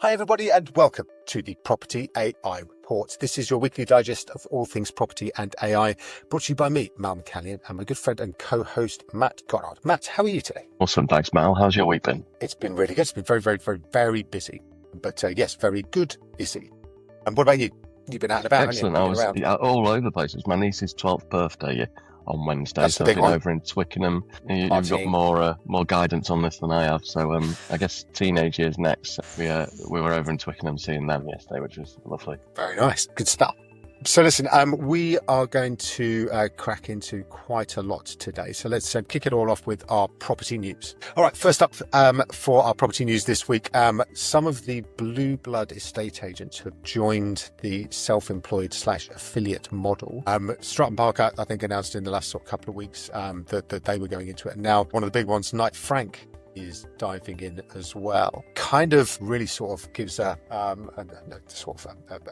Hi everybody and welcome to the Property AI Report. This is your weekly digest of all things property and AI, brought to you by me, Mal McCallion, and my good friend and co-host, Matt Goddard. Matt, how are you today? Awesome, thanks Mal. How's your week been? It's been really good. It's been very busy. But yes, very good busy. And what about you? You've been out and about, Excellent. haven't you? I was all over the place. It was my niece's 12th birthday on Wednesday, That's so the I've big been one. over in Twickenham. You've got more guidance on this than I have. So I guess teenage years next. We were over in Twickenham seeing them yesterday, which was lovely. Very nice. Good stuff. So listen, we are going to crack into quite a lot today. So let's kick it all off with our property news. All right, first up for our property news this week, some of the blue blood estate agents have joined the self-employed / affiliate model. Stratton Parker, I think, announced in the last couple of weeks that they were going into it. And now one of the big ones, Knight Frank, is diving in as well. Kind of really sort of gives a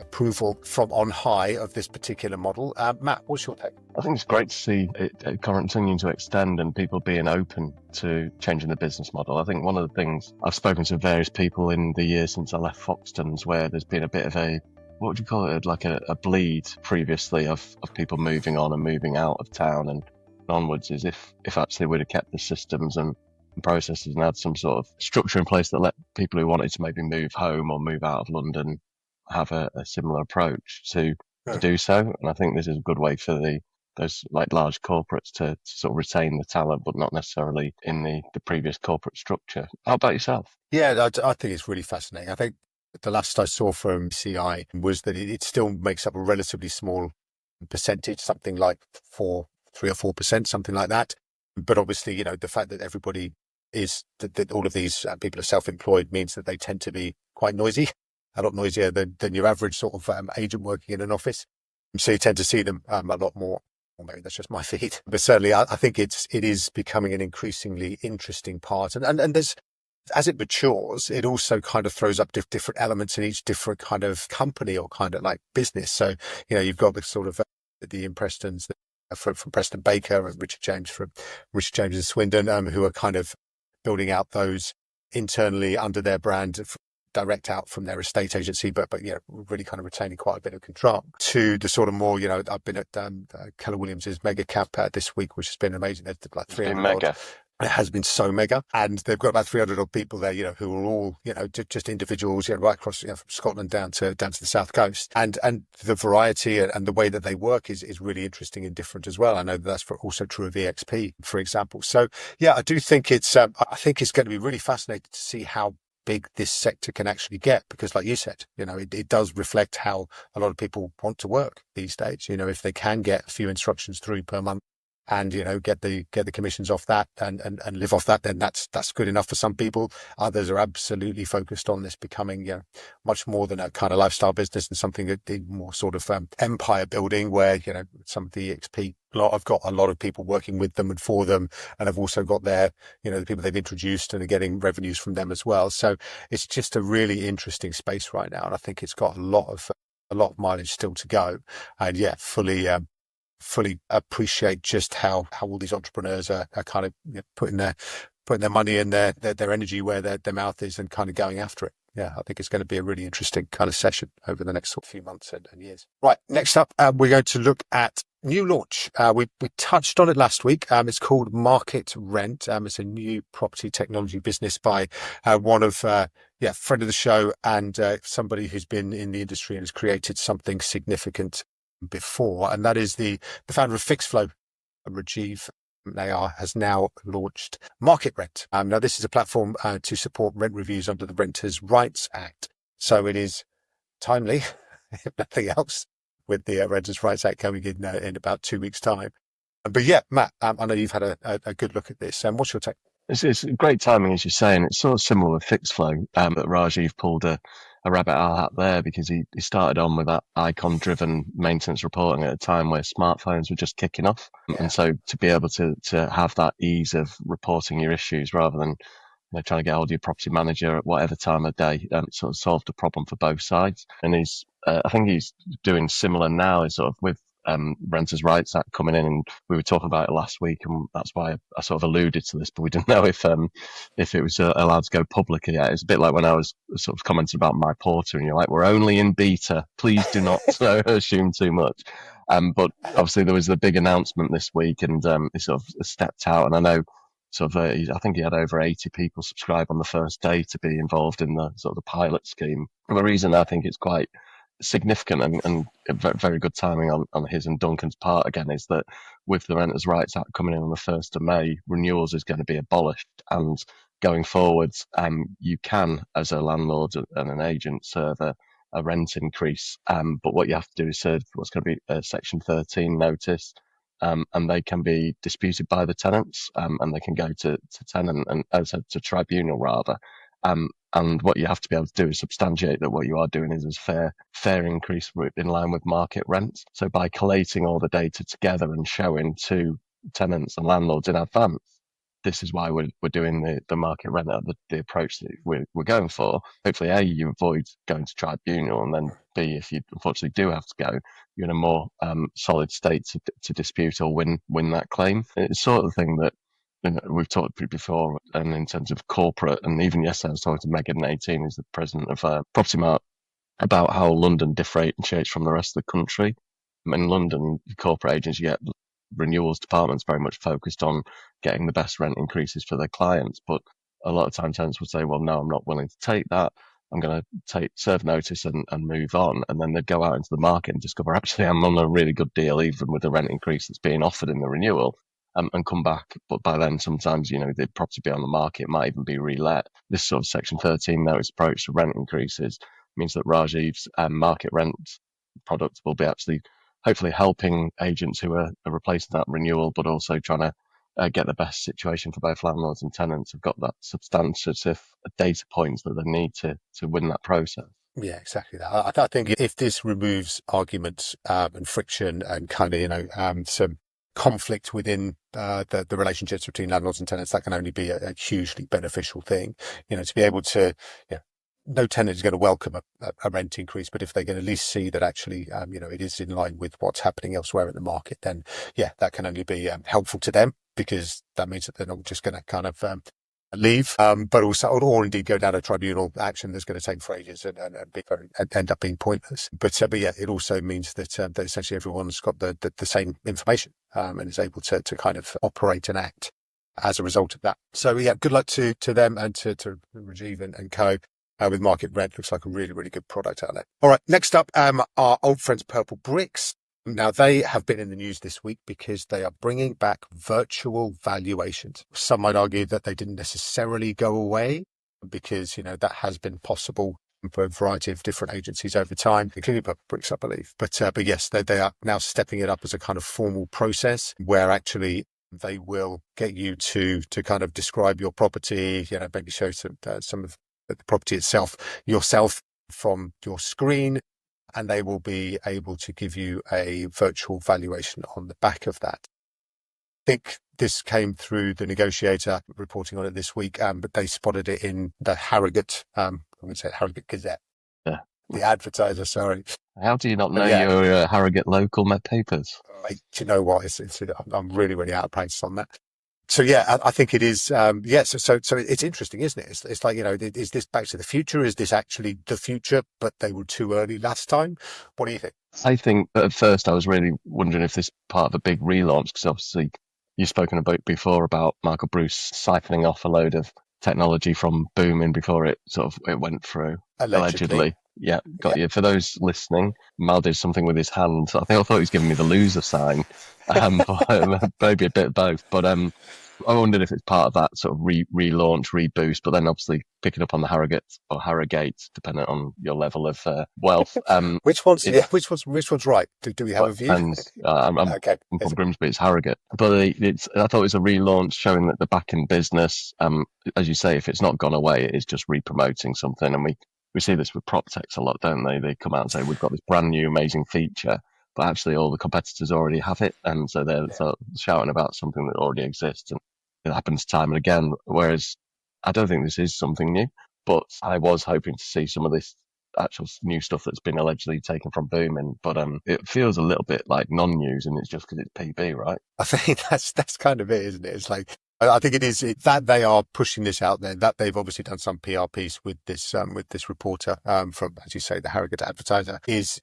approval from on high of this particular model. Matt, what's your take? I think it's great to see it continuing to extend and people being open to changing the business model. I think one of the things I've spoken to various people in the years since I left Foxtons, where there's been a bit of a, what would you call it, like a bleed previously of people moving on and moving out of town and onwards, is if actually we'd have kept the systems and processes and had some sort of structure in place that let people who wanted to maybe move home or move out of London have a similar approach to do so. And I think this is a good way for those like large corporates to sort of retain the talent, but not necessarily in the previous corporate structure. How about yourself? Yeah, I think it's really fascinating. I think the last I saw from CI was that it still makes up a relatively small percentage, something like 3 or 4%, something like that. But obviously, the fact that everybody is that all of these people are self-employed means that they tend to be quite noisy, a lot noisier than your average sort of agent working in an office. So you tend to see them a lot more. Or maybe that's just my feed, but certainly I think it is becoming an increasingly interesting part. And there's, as it matures, it also kind of throws up different elements in each different kind of company or kind of like business. So you've got the sort of the Prestons from Preston Baker and Richard James and Swindon, who are kind of building out those internally under their brand, direct out from their estate agency, but really kind of retaining quite a bit of control. To the sort of more, I've been at Keller Williams' mega cap this week, which has been amazing. They've like 300 mega. It has been so mega, and they've got about 300 odd people there, who are all, just individuals, right across, from Scotland down to the south coast, and the variety and the way that they work is really interesting and different as well. I know that's also true of EXP, for example. So yeah, I do think I think it's going to be really fascinating to see how big this sector can actually get, because like you said, it does reflect how a lot of people want to work these days. If they can get a few instructions through per month, and get the commissions off that and live off that, then that's good enough for some people. Others are absolutely focused on this becoming much more than a kind of lifestyle business and something that more sort of empire building, where some of the EXP lot have got a lot of people working with them and for them, and have also got their the people they've introduced and are getting revenues from them as well. So it's just a really interesting space right now, and I think it's got a lot of mileage still to go. And fully appreciate just how all these entrepreneurs are kind of putting their money and their energy where their mouth is and kind of going after it. Yeah, I think it's going to be a really interesting kind of session over the next few months and years. Right, next up, we're going to look at new launch. We touched on it last week. It's called MarketRent. It's a new property technology business by one of friend of the show and somebody who's been in the industry and has created something significant before, and that is the founder of FixFlow, Rajiv Nayar, has now launched MarketRent. Now this is a platform to support rent reviews under the Renters' Rights Act. So it is timely, if nothing else, with the Renters' Rights Act coming in about 2 weeks' time. But yeah, Matt, I know you've had a good look at this. What's your take? It's great timing, as you're saying. It's sort of similar with FixFlow, but Rajiv pulled a rabbit hat there, because he started on with that icon-driven maintenance reporting at a time where smartphones were just kicking off. Yeah. And so to be able to have that ease of reporting your issues rather than trying to get hold of your property manager at whatever time of day, it sort of solved the problem for both sides. And I think he's doing similar now, is sort of with Renters' Rights Act coming in, and we were talking about it last week, and that's why I sort of alluded to this, but we didn't know if it was allowed to go public yet. It's a bit like when I was sort of commenting about My Porter, and you're like, we're only in beta. Please do not assume too much. But obviously there was the big announcement this week, and he sort of stepped out, and I know sort of I think he had over 80 people subscribe on the first day to be involved in the sort of the pilot scheme. And the reason I think it's quite significant and very good timing on his and Duncan's part again is that with the Renters' Rights Act coming in on the 1st of May, renewals is going to be abolished, and going forwards, you can, as a landlord and an agent, serve a rent increase, but what you have to do is serve what's going to be a Section 13 notice, and they can be disputed by the tenants, and they can go to tenant and to tribunal rather. And what you have to be able to do is substantiate that what you are doing is a fair increase in line with market rents. So by collating all the data together and showing to tenants and landlords in advance, this is why we're doing the market rent at the approach that we're going for. Hopefully, A, you avoid going to tribunal, and then B, if you unfortunately do have to go, you're in a more solid state to dispute or win that claim. It's sort of the thing that we've talked before, and in terms of corporate, and even yesterday I was talking to Megan 18, who's the president of Property Mart, about how London differentiates from the rest of the country. In London, corporate agents, you get renewals departments very much focused on getting the best rent increases for their clients, but a lot of time tenants would say, well, no, I'm not willing to take that. I'm going to serve notice and move on. And then they'd go out into the market and discover, actually, I'm on a really good deal, even with the rent increase that's being offered in the renewal. And come back, but by then sometimes the property be on the market, might even be relet. This sort of Section 13 notice approach to rent increases means that Rajiv's market rent product will be actually hopefully helping agents who are replacing that renewal, but also trying to get the best situation for both landlords and tenants who've got that substantive data points that they need to win that process. Yeah, exactly that. I think if this removes arguments and friction and kind of some conflict within the relationships between landlords and tenants, that can only be a hugely beneficial thing. To be able to, no tenant is going to welcome a rent increase, but if they can at least see that actually, it is in line with what's happening elsewhere in the market, then that can only be helpful to them, because that means that they're not just going to kind of leave, but also, or indeed go down a tribunal action that's going to take for ages and end up being pointless. But it also means that essentially everyone's got the same information and is able to kind of operate and act as a result of that. So good luck to them and to Rajiv and co. With MarketRent. Looks like a really, really good product out there. All right, next up, our old friends Purplebricks. Now, they have been in the news this week because they are bringing back virtual valuations. Some might argue that they didn't necessarily go away because, that has been possible for a variety of different agencies over time, including Purplebricks, I believe. But yes, they are now stepping it up as a kind of formal process where actually they will get you to kind of describe your property, maybe show some of the property itself yourself from your screen, and they will be able to give you a virtual valuation on the back of that. I think this came through the Negotiator reporting on it this week, but they spotted it in the Harrogate, I'm going to say Harrogate Gazette. Yeah. The advertiser, sorry. How do you not know your Harrogate local Met papers? Do you know what? I'm really, really out of practice on that. So I think it is. So it's interesting, isn't it? It's like, is this Back to the Future? Is this actually the future, but they were too early last time? What do you think? I think at first I was really wondering if this is part of a big relaunch, because obviously you've spoken about before about Michael Bruce siphoning off a load of technology from Boomin before it went through. Allegedly. Yeah, got you. For those listening, Mal did something with his hand. I thought he was giving me the loser sign. Maybe a bit of both. But I wondered if it's part of that sort of relaunch, reboost, but then obviously picking up on the Harrogate, depending on your level of wealth. Which one's right? Do we have a view? And I'm from Grimsby, it's Harrogate. But I thought it was a relaunch showing that they're back in business. As you say, if it's not gone away, it is just re-promoting something. And we see this with prop techs a lot, don't they? They come out and say, we've got this brand new amazing feature, but actually all the competitors already have it. And so they're sort of shouting about something that already exists. And it happens time and again. Whereas I don't think this is something new, but I was hoping to see some of this actual new stuff that's been allegedly taken from Booming, but it feels a little bit like non-news, and it's just because it's PB, right? I think that's kind of it, isn't it? It's like, I think it is that they are pushing this out there, that they've obviously done some PR piece with this reporter from, as you say, the Harrogate Advertiser is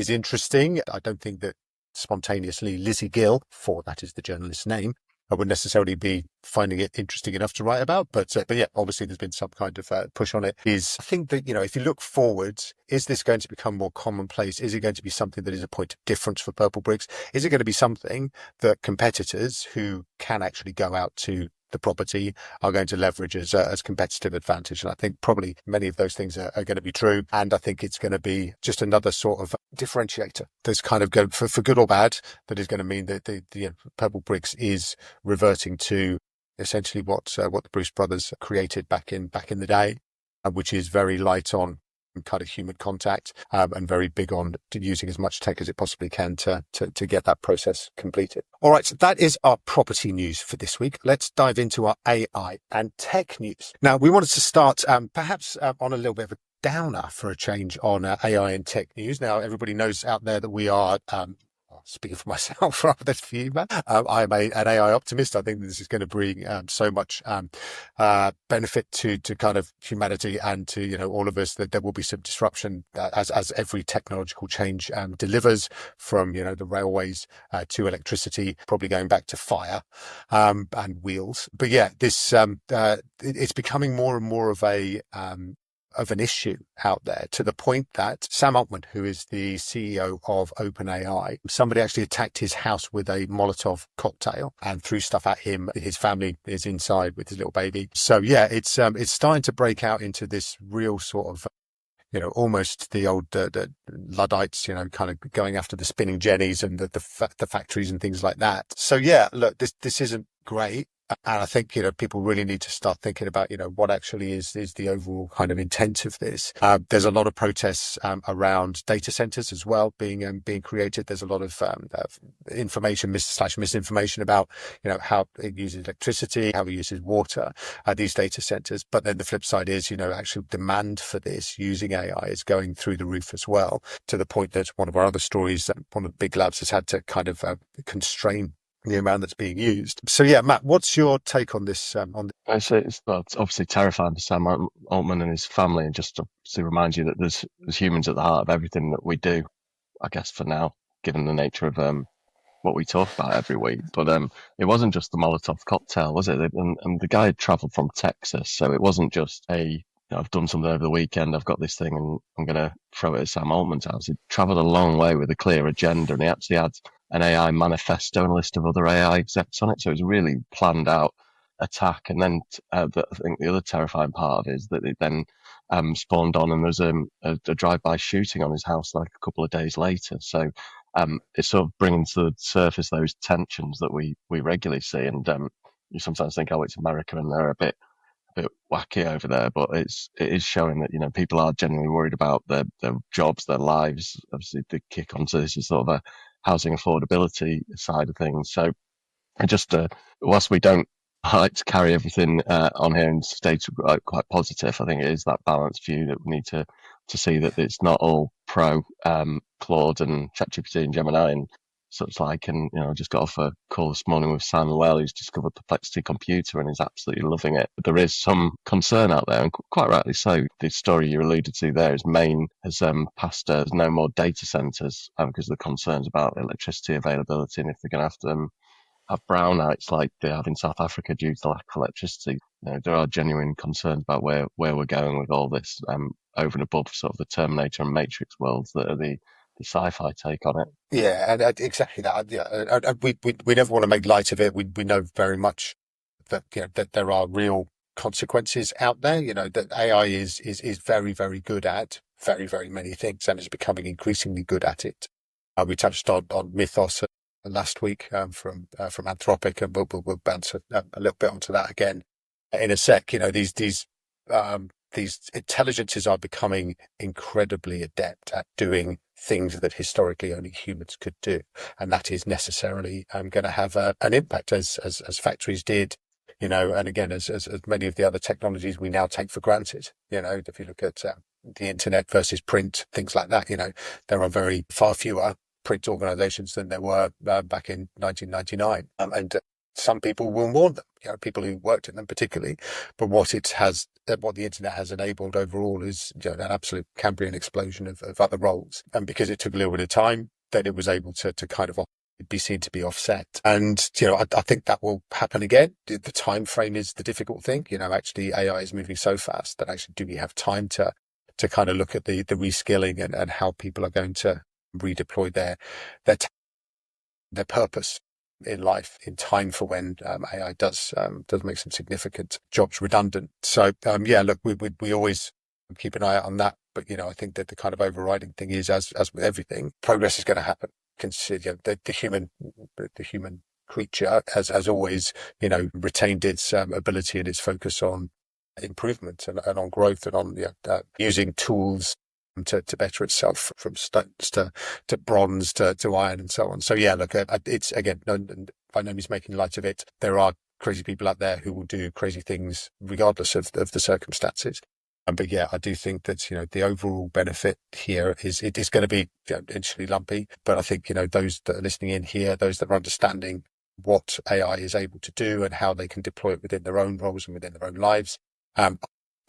interesting. I don't think that spontaneously Lizzie Gill, for that is the journalist's name, I wouldn't necessarily be finding it interesting enough to write about, but yeah, obviously there's been some kind of push on it. I think that, if you look forward, is this going to become more commonplace? Is it going to be something that is a point of difference for Purplebricks? Is it going to be something that competitors who can actually go out to the property are going to leverage as competitive advantage? And I think probably many of those things are going to be true. And I think it's going to be just another sort of differentiator that's kind of going for good or bad, that is going to mean that the Purplebricks is reverting to essentially what the Bruce brothers created back in the day, which is very light on kind of human contact, and very big on using as much tech as it possibly can to get that process completed. All right, so that is our property news for this week. Let's dive into our AI and tech news. Now, we wanted to start perhaps on a little bit of a downer for a change on AI and tech news. Now, everybody knows out there that we are speaking for myself rather than for you, Matt, I am an AI optimist. I think this is going to bring so much benefit to kind of humanity and to all of us, that there will be some disruption as every technological change delivers, from the railways to electricity, probably going back to fire and wheels. But yeah, this it's becoming more and more of an issue out there, to the point that Sam Altman, who is the CEO of OpenAI, somebody actually attacked his house with a Molotov cocktail and threw stuff at him. His family is inside with his little baby. So yeah, it's starting to break out into this real sort of almost the old the Luddites, kind of going after the spinning jennies and the factories and things like that. So yeah, look, this isn't great. And I think, people really need to start thinking about, what actually is the overall kind of intent of this. There's a lot of protests around data centers as well being created. There's a lot of information misinformation about, how it uses electricity, how it uses water, these data centers. But then the flip side is, actual demand for this using AI is going through the roof as well, to the point that one of our other stories, one of the big labs has had to kind of constrain the amount that's being used. So yeah, Matt, what's your take on this? I say it's obviously terrifying for Sam Altman and his family, and just to remind you that there's humans at the heart of everything that we do, I guess, for now, given the nature of what we talk about every week. But it wasn't just the Molotov cocktail, was it? And the guy had travelled from Texas, so it wasn't just I've done something over the weekend, I've got this thing and I'm going to throw it at Sam Altman's house. He travelled a long way with a clear agenda, and he actually had an AI manifesto and a list of other AI execs on it. So it was a really planned out attack. And then I think the other terrifying part of it is that it then spawned on, and there's a drive-by shooting on his house like a couple of days later. So it's sort of bringing to the surface those tensions that we regularly see. And you sometimes think, oh, it's America and they're a bit wacky over there, but it is showing that people are genuinely worried about their jobs, their lives. Obviously, the kick onto this is sort of a housing affordability side of things. So, just whilst we don't like to carry everything on here and stay quite positive, I think it is that balanced view that we need to see that it's not all pro Claude and ChatGPT and Gemini and such like. And I just got off a call this morning with Simon Well, who's discovered Perplexity Computer and is absolutely loving it. But there is some concern out there, and quite rightly so. The story you alluded to there is Maine has passed no more data centres because of the concerns about electricity availability, and if they're going to have to have brownouts like they have in South Africa due to lack of electricity. There are genuine concerns about where we're going with all this, over and above sort of the Terminator and Matrix worlds that are the sci-fi take on it. Yeah, and exactly that. Yeah, we never want to make light of it. We know very much that that there are real consequences out there. That AI is very, very good at very, very many things, and is becoming increasingly good at it. We touched on Mythos last week from Anthropic, and we'll bounce a little bit onto that again in a sec. These intelligences are becoming incredibly adept at doing things that historically only humans could do, and that is necessarily going to have an impact, as factories did, and again as many of the other technologies we now take for granted. If you look at the internet versus print, things like that. There are far fewer print organizations than there were back in 1999. And some people will warn them, people who worked in them particularly. But what the internet has enabled overall is an absolute Cambrian explosion of other roles. And because it took a little bit of time, then it was able to kind of be seen to be offset. And, I think that will happen again. The time frame is the difficult thing. Actually AI is moving so fast that actually do we have time to kind of look at the reskilling and how people are going to redeploy their purpose in life in time for when AI does make some significant jobs redundant. So look, we always keep an eye out on that. But I think that the kind of overriding thing is, as with everything, progress is going to happen. Consider the human creature has always retained its ability and its focus on improvement and on growth and on using tools to better itself, from stones to bronze to iron and so on. So look, it's again by no means making light of it. There are crazy people out there who will do crazy things regardless of the circumstances. But I do think that the overall benefit here is it is going to be initially lumpy. But I think those that are listening in here, those that are understanding what AI is able to do and how they can deploy it within their own roles and within their own lives,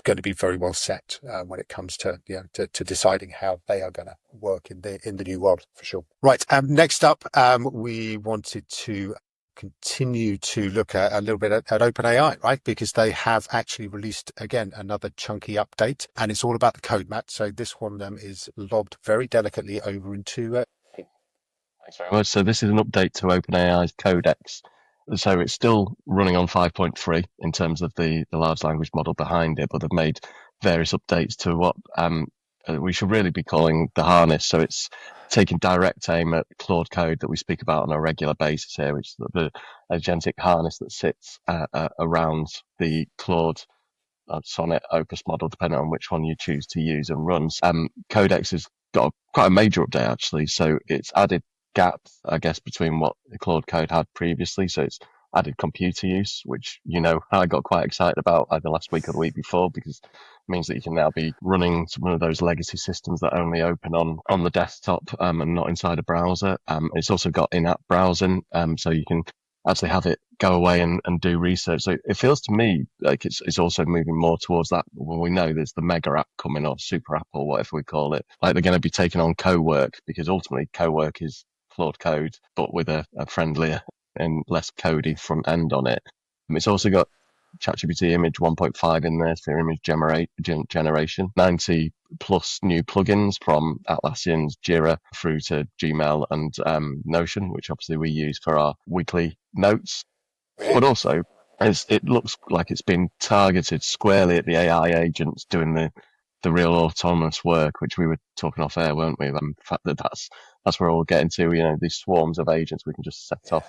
going to be very well set when it comes to to deciding how they are going to work in the new world, for sure. Right. Next up, we wanted to continue to look at a little bit at OpenAI, right? Because they have actually released again another chunky update, and it's all about the code, Matt. So this one is lobbed very delicately over into. Thanks very much. So this is an update to OpenAI's Codex. So it's still running on 5.3 in terms of the large language model behind it, but they've made various updates to what we should really be calling the harness. So it's taking direct aim at Claude code that we speak about on a regular basis here, which is the agentic harness that sits around the Claude Sonnet Opus model, depending on which one you choose to use and runs. Codex has got quite a major update, actually. So it's added gaps, I guess, between what Claude code had previously. So it's added computer use, which, I got quite excited about either last week or the week before, because it means that you can now be running some of those legacy systems that only open on the desktop and not inside a browser. It's also got in-app browsing, so you can actually have it go away and do research. So it feels to me like it's also moving more towards that. Well, we know there's the mega app coming, or super app, or whatever we call it. Like they're going to be taking on co-work, because ultimately co-work is Claude code, but with a friendlier and less codey front end on it. It's also got ChatGPT image 1.5 in there for image generation, 90 plus new plugins from Atlassian's Jira through to Gmail and Notion, which obviously we use for our weekly notes. But also, it looks like it's been targeted squarely at the AI agents doing the real autonomous work, which we were talking off air, weren't we? The fact that that's where we're all getting to, these swarms of agents we can just set off.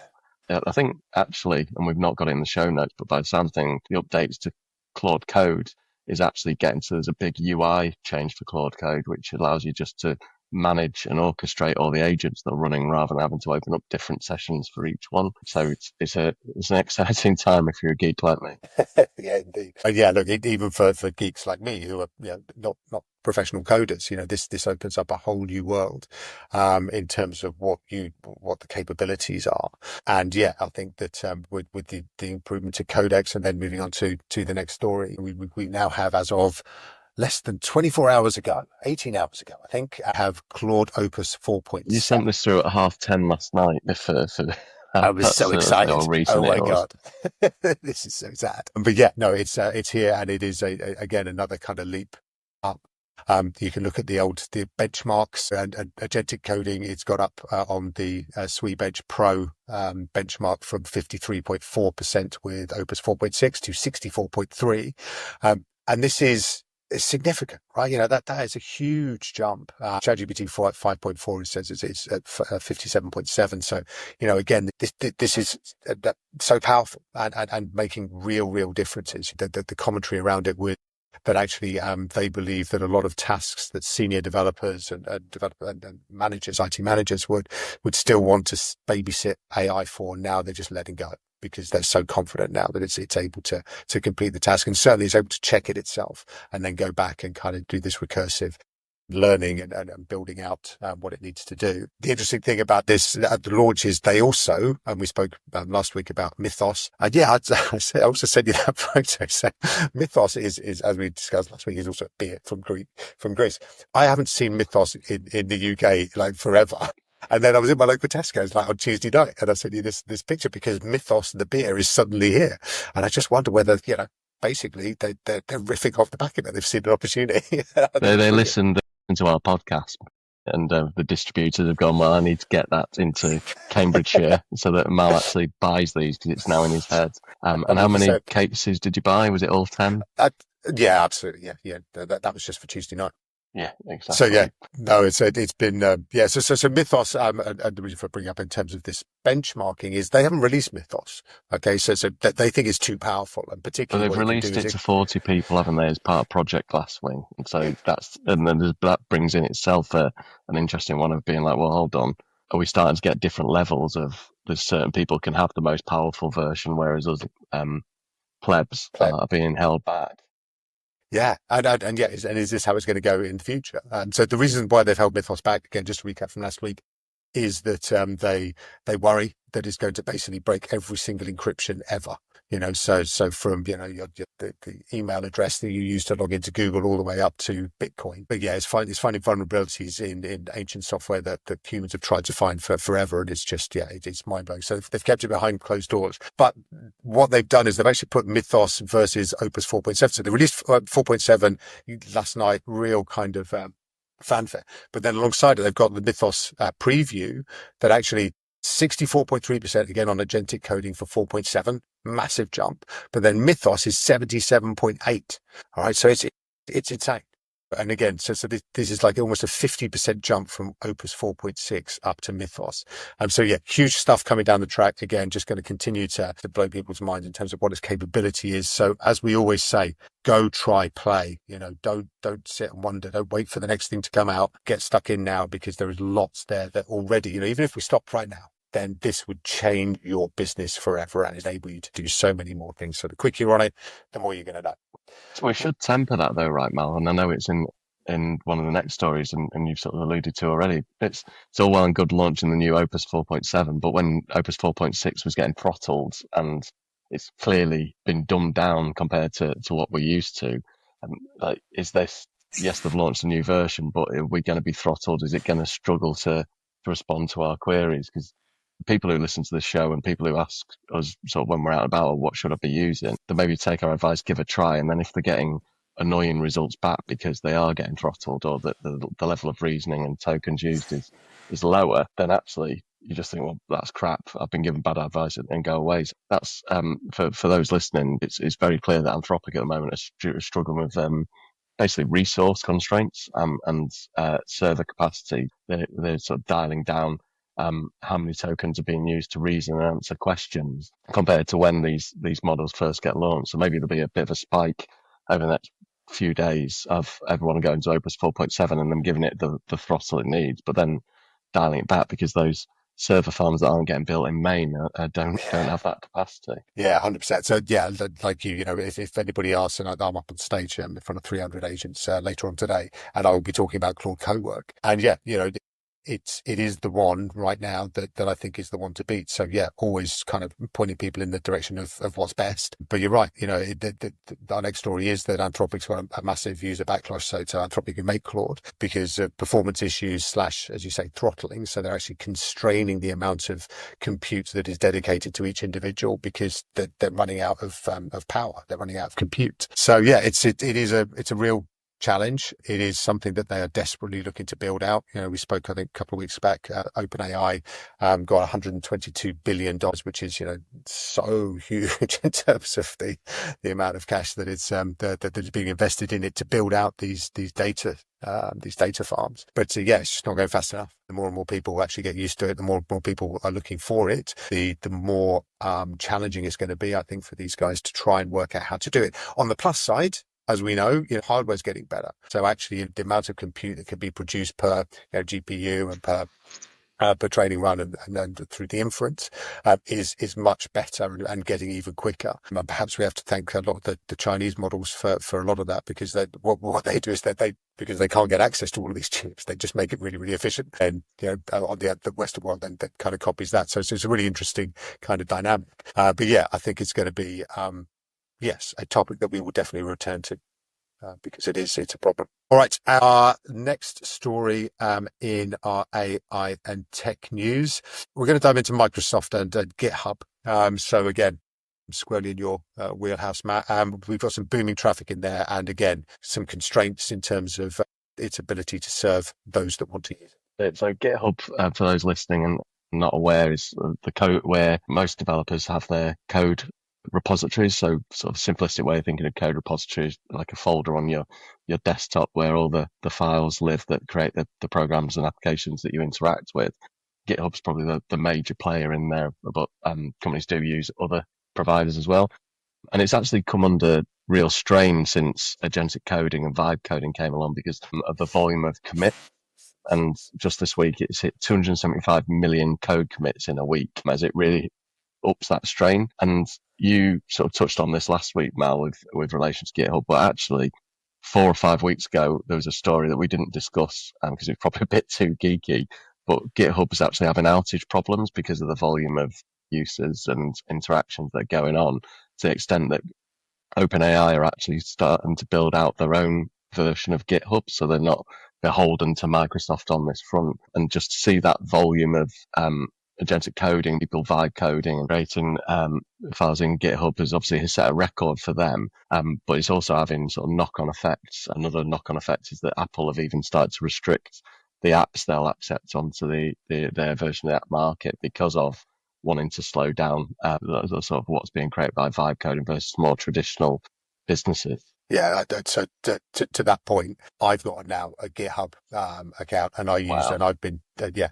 I think actually, and we've not got it in the show notes, but by the sound of things, the updates to Claude code is actually getting to, there's a big UI change for Claude code, which allows you just to manage and orchestrate all the agents that are running rather than having to open up different sessions for each one. So it's an exciting time if you're a geek like me. Yeah, indeed. And look, even for geeks like me who are not professional coders, this opens up a whole new world in terms of what the capabilities are. And I think that with the improvement to Codex and then moving on to the next story, we now have, as of less than 24 hours ago, 18 hours ago, I think, I have Claude Opus 4.7. You sent this through at 10:30 last night. I was so excited. Oh my God. This is so sad. But it's here, and it is again another kind of leap up. You can look at the benchmarks and agentic coding. It's got up on the SweBench Pro benchmark from 53.4% with Opus 4.6 to 64.3. And this is significant, right? That is a huge jump. ChatGPT 5.4, it says it's at 57.7. So, again, this is so powerful and making real differences. The commentary around it with that actually they believe that a lot of tasks that senior developers and managers, IT managers would still want to babysit AI for, now they're just letting go. because they're so confident now that it's able to complete the task, and certainly is able to check it itself and then go back and kind of do this recursive learning and building out what it needs to do. The interesting thing about this at the launch is they also, and we spoke last week about Mythos. And yeah, I also sent you that photo. So Mythos is, as we discussed last week, is also a beer from Greece. I haven't seen Mythos in the UK like forever. And then I was in my local Tesco's like on Tuesday night, and I sent you this picture because Mythos, the beer, is suddenly here. And I just wonder whether, basically they're riffing off the back of it. They've seen an opportunity. They listened to our podcast, and the distributors have gone, well, I need to get that into Cambridgeshire so that Mal actually buys these because it's now in his head. And how many cases did you buy? Was it all 10? Yeah, absolutely. Yeah. That was just for Tuesday night. Yeah, exactly. So yeah, no, it's been So Mythos, and the reason for bringing up in terms of this benchmarking is they haven't released Mythos. Okay, so they think it's too powerful, and particularly they've released it to 40 people, haven't they, as part of Project Glasswing? And so that brings in itself an interesting one of being like, well, hold on, are we starting to get different levels of there's certain people can have the most powerful version, whereas us plebs are being held back? Yeah, and is this how it's going to go in the future? So the reason why they've held Mythos back, again, just to recap from last week, is that they worry that it's going to basically break every single encryption ever. So from the email address that you use to log into Google all the way up to Bitcoin. But yeah, it's finding vulnerabilities in ancient software that humans have tried to find for forever, and it's just it's mind blowing. So they've kept it behind closed doors. But what they've done is they've actually put Mythos versus Opus 4.7. So they released 4.7 last night, real kind of fanfare. But then alongside it, they've got the Mythos preview that actually 64.3% again on agentic coding for 4.7, massive jump. But then Mythos is 77.8. All right, so it's insane. And again, so this is like almost a 50% jump from Opus 4.6 up to Mythos. So yeah, huge stuff coming down the track. Again, just going to continue to blow people's minds in terms of what its capability is. So as we always say, go try, play. Don't sit and wonder. Don't wait for the next thing to come out. Get stuck in now, because there is lots there that already, even if we stop right now, then this would change your business forever and enable you to do so many more things. So the quicker you're on it, the more you're going to know. So we should temper that though, right, Mal? And I know it's in one of the next stories, and you've sort of alluded to already. It's all well and good launching the new Opus 4.7, but when Opus 4.6 was getting throttled, and it's clearly been dumbed down compared to what we're used to, is this, yes, they've launched a new version, but are we going to be throttled? Is it going to struggle to respond to our queries? Because people who listen to the show and people who ask us sort of when we're out and about, what should I be using, they maybe take our advice, give a try, and then if they're getting annoying results back because they are getting throttled, or the level of reasoning and tokens used is lower, then actually you just think, well, that's crap, I've been given bad advice, and go away. So that's for those listening, it's very clear that Anthropic at the moment is struggling with basically resource constraints and server capacity. They're sort of dialing down how many tokens are being used to reason and answer questions compared to when these models first get launched. So maybe there'll be a bit of a spike over the next few days of everyone going to Opus 4.7 and them giving it the throttle it needs, but then dialing it back because those server farms that aren't getting built in Maine don't have that capacity. Yeah, 100%. So yeah, like if anybody asks, and I'm up on stage in front of 300 agents later on today, and I will be talking about Claude Co-work, and yeah, it is the one right now that I think is the one to beat. So yeah, always kind of pointing people in the direction of what's best. But you're right. Our next story is that Anthropic's got a massive user backlash. So Anthropic can make Claude because of performance issues / as you say, throttling. So they're actually constraining the amount of compute that is dedicated to each individual because they're running out of power. They're running out of compute. So yeah, it's a real challenge. It is something that they are desperately looking to build out. We spoke, I think, a couple of weeks back, OpenAI got $122 billion, which is, so huge in terms of the amount of cash that it's that is being invested in it to build out these data farms. But yeah, it's just not going fast enough. The more and more people actually get used to it, the more and more people are looking for it, the more challenging it's going to be, I think, for these guys to try and work out how to do it. On the plus side, as we know, hardware's getting better. So actually the amount of compute that can be produced per GPU and per per training run and through the inference is much better and getting even quicker. And perhaps we have to thank a lot of the Chinese models for a lot of that, because what they do is that because they can't get access to all of these chips, they just make it really, really efficient. And, on the Western world then that kind of copies that. So it's a really interesting kind of dynamic. But yeah, I think it's going to be, yes, a topic that we will definitely return to. Because it's a problem. All right, our next story in our AI and tech news, we're going to dive into Microsoft and GitHub. So again, squarely in your wheelhouse, Matt. We've got some booming traffic in there, and again, some constraints in terms of its ability to serve those that want to use it. So GitHub, for those listening and not aware, is the code where most developers have their code repositories. So sort of simplistic way of thinking of code repositories, like a folder on your desktop where all the files live that create the programs and applications that you interact with. GitHub's probably the major player in there, but companies do use other providers as well. And it's actually come under real strain since agentic coding and vibe coding came along because of the volume of commit. And just this week, it's hit 275 million code commits in a week, as it really ups that strain. And you sort of touched on this last week, Mal, with relation to GitHub, but actually 4 or 5 weeks ago, there was a story that we didn't discuss because it was probably a bit too geeky, but GitHub is actually having outage problems because of the volume of users and interactions that are going on, to the extent that OpenAI are actually starting to build out their own version of GitHub, so they're not beholden to Microsoft on this front. And just to see that volume of agentic coding, people vibe coding and creating files in GitHub has obviously set a record for them, but it's also having sort of knock-on effects. Another knock-on effect is that Apple have even started to restrict the apps they'll accept onto their version of that market because of wanting to slow down sort of what's being created by vibe coding versus more traditional businesses. Yeah, so to that point, I've got now a GitHub account, and I use, Wow. and I've been,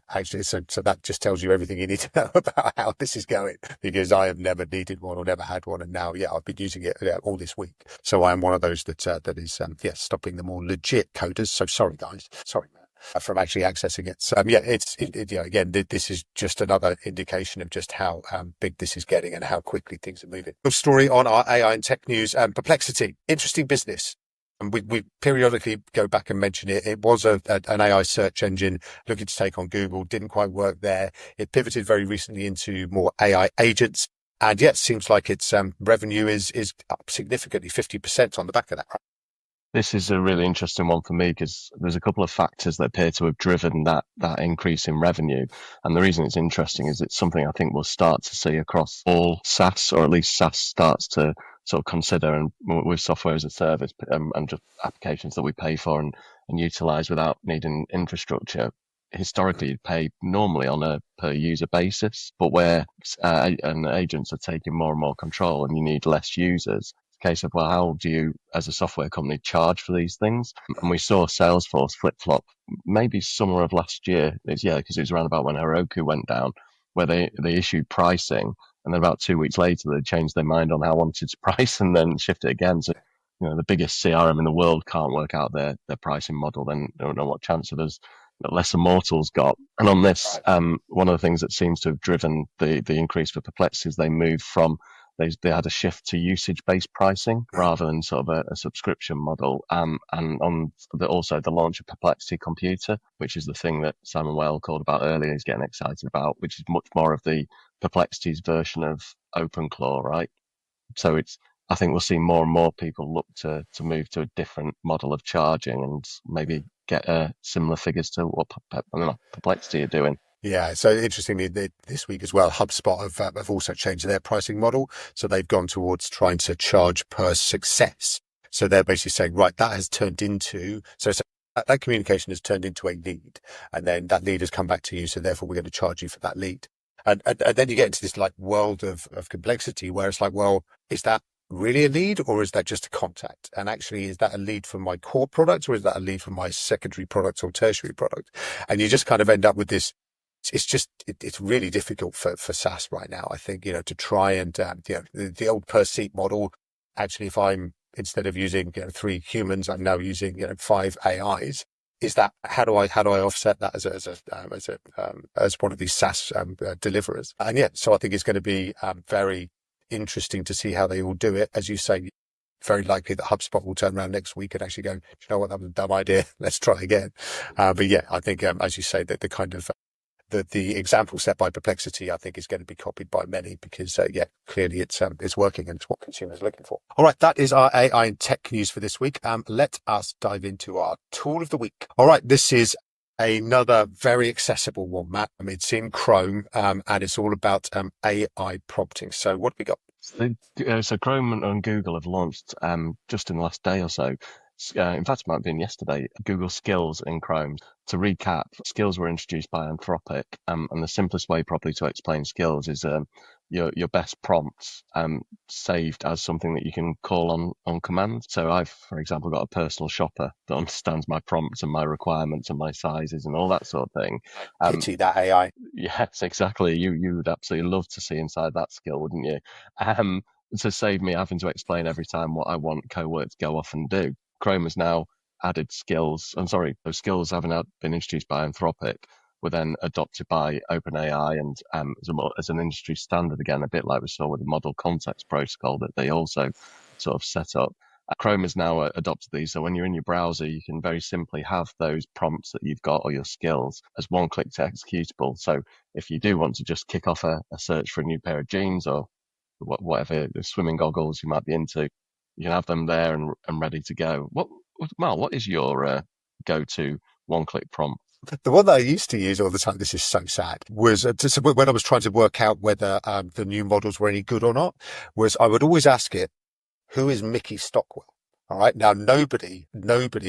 actually, so that just tells you everything you need to know about how this is going, because I have never needed one or never had one, and now, I've been using it all this week. So I am one of those that is, stopping the more legit coders. So sorry, guys, sorry, man, from actually accessing it. So again, this is just another indication of just how big this is getting and how quickly things are moving. A story on our AI and tech news. Perplexity, interesting business. And we periodically go back and mention it. It was an AI search engine looking to take on Google, didn't quite work there. It pivoted very recently into more AI agents. And yet, seems like its revenue is up significantly, 50% on the back of that. This is a really interesting one for me because there's a couple of factors that appear to have driven that increase in revenue. And the reason it's interesting is it's something I think we'll start to see across all SaaS, or at least SaaS starts to sort of consider, and with software as a service and just applications that we pay for and utilize without needing infrastructure. Historically, you'd pay normally on a per user basis, but where and agents are taking more and more control and you need less users, case of, well, how do you, as a software company, charge for these things? And we saw Salesforce flip-flop maybe summer of last year. Because it was around about when Heroku went down, where they issued pricing, and then about 2 weeks later, they changed their mind on how wanted to price and then shift it again. So, the biggest CRM in the world can't work out their pricing model, then I don't know what chance of us lesser mortals got. And on this, one of the things that seems to have driven the increase for Perplexity is they moved from they had a shift to usage-based pricing rather than sort of a subscription model. And on also the launch of Perplexity Computer, which is the thing that Simon Weil called about earlier, he's getting excited about, which is much more of the Perplexity's version of OpenClaw, right? So I think we'll see more and more people look to move to a different model of charging and maybe get similar figures to what Perplexity are doing. Yeah, so interestingly, this week as well, HubSpot have also changed their pricing model. So they've gone towards trying to charge per success. So they're basically saying, right, that has turned into, so that communication has turned into a lead. And then that lead has come back to you. So therefore, we're going to charge you for that lead. And then you get into this like world of complexity where it's like, well, is that really a lead, or is that just a contact? And actually, is that a lead for my core product, or is that a lead for my secondary product or tertiary product? And you just kind of end up with this. It's really difficult for SaaS right now, I think, to try and, the old per seat model. Actually, if I'm, instead of using, 3 humans, I'm now using, 5 AIs. is that how do I offset that as one of these SaaS deliverers? And yeah, so I think it's going to be very interesting to see how they all do it. As you say, very likely that HubSpot will turn around next week and actually go, "Do you know what, that was a dumb idea. Let's try again." But yeah, I think as you say, that the kind of the example set by Perplexity, I think, is going to be copied by many because, yeah, clearly it's working and it's what consumers are looking for. All right, that is our AI and tech news for this week. Let us dive into our tool of the week. All right, this is another very accessible one, Matt. I mean, it's in Chrome, and it's all about AI prompting. So what have we got? So Chrome and Google have launched just in the last day or so. In fact, it might have been yesterday, Google Skills in Chrome. To recap, Skills were introduced by Anthropic, and the simplest way probably to explain Skills is your best prompts saved as something that you can call on command. So I've, for example, got a personal shopper that understands my prompts and my requirements and my sizes and all that sort of thing. Pity that AI. Yes, exactly. You would absolutely love to see inside that skill, wouldn't you? To save me having to explain every time what I want Cowork to go off and do. Chrome has now added skills. I'm sorry, those skills having been introduced by Anthropic were then adopted by OpenAI and as an industry standard again, a bit like we saw with the model context protocol that they also sort of set up. Chrome has now adopted these. So when you're in your browser, you can very simply have those prompts that you've got or your skills as one click to executable. So if you do want to just kick off a search for a new pair of jeans or whatever the swimming goggles you might be into, you can have them there and ready to go. Mal, what is your go-to one-click prompt? The one that I used to use all the time, this is so sad, was when I was trying to work out whether the new models were any good or not, was I would always ask it, who is Mickey Stockwell? All right. Now, nobody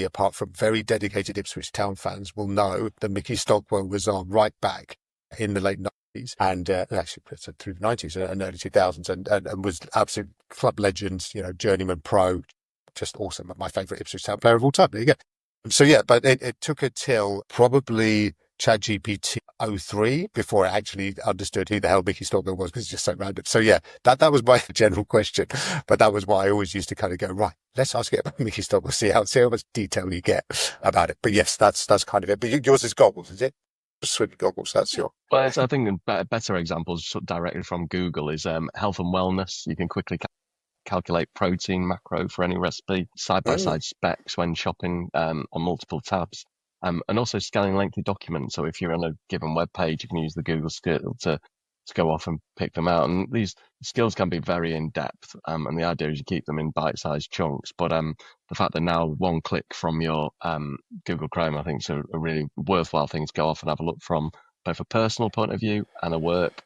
apart from very dedicated Ipswich Town fans will know that Mickey Stockwell was our right back in the late 90s and actually through the 90s and early 2000s and was absolute club legend, journeyman pro, just awesome. My favourite Ipswich Town player of all time. There you go. So yeah, but it took until probably ChatGPT 03 before I actually understood who the hell Mickey Stockwell was, because it's just so random. So yeah, that was my general question, but that was why I always used to kind of go, right, let's ask it about Mickey Stockwell, see how much detail you get about it. But yes, that's kind of it. But yours is goggles, is it? Swimming goggles, that's your... Well, I think better examples directly from Google is health and wellness. You can quickly calculate protein macro for any recipe, side-by-side specs when shopping on multiple tabs, and also scanning lengthy documents. So if you're on a given web page, you can use the Google skill to go off and pick them out. And these skills can be very in-depth, and the idea is you keep them in bite-sized chunks. But the fact that now one click from your Google Chrome, I think is a really worthwhile thing to go off and have a look from both a personal point of view and a work.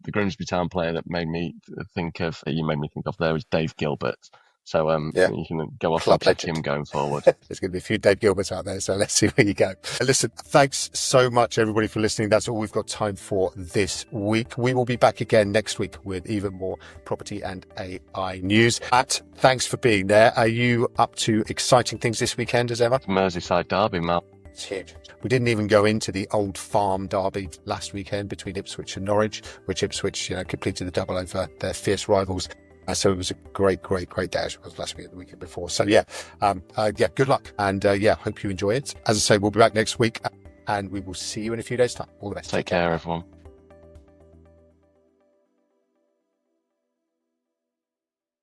The Grimsby Town player that you made me think of there is Dave Gilbert. So you can go off and check him going forward. There's going to be a few Dave Gilberts out there, so let's see where you go. Listen, thanks so much, everybody, for listening. That's all we've got time for this week. We will be back again next week with even more property and AI news. Matt, thanks for being there. Are you up to exciting things this weekend as ever? Merseyside derby, Mal. It's huge. We didn't even go into the Old Farm derby last weekend between Ipswich and Norwich, which Ipswich, completed the double over their fierce rivals. So it was a great day as it was last week and the weekend before. So yeah, good luck. And hope you enjoy it. As I say, we'll be back next week and we will see you in a few days' time. All the best. Take care, everyone.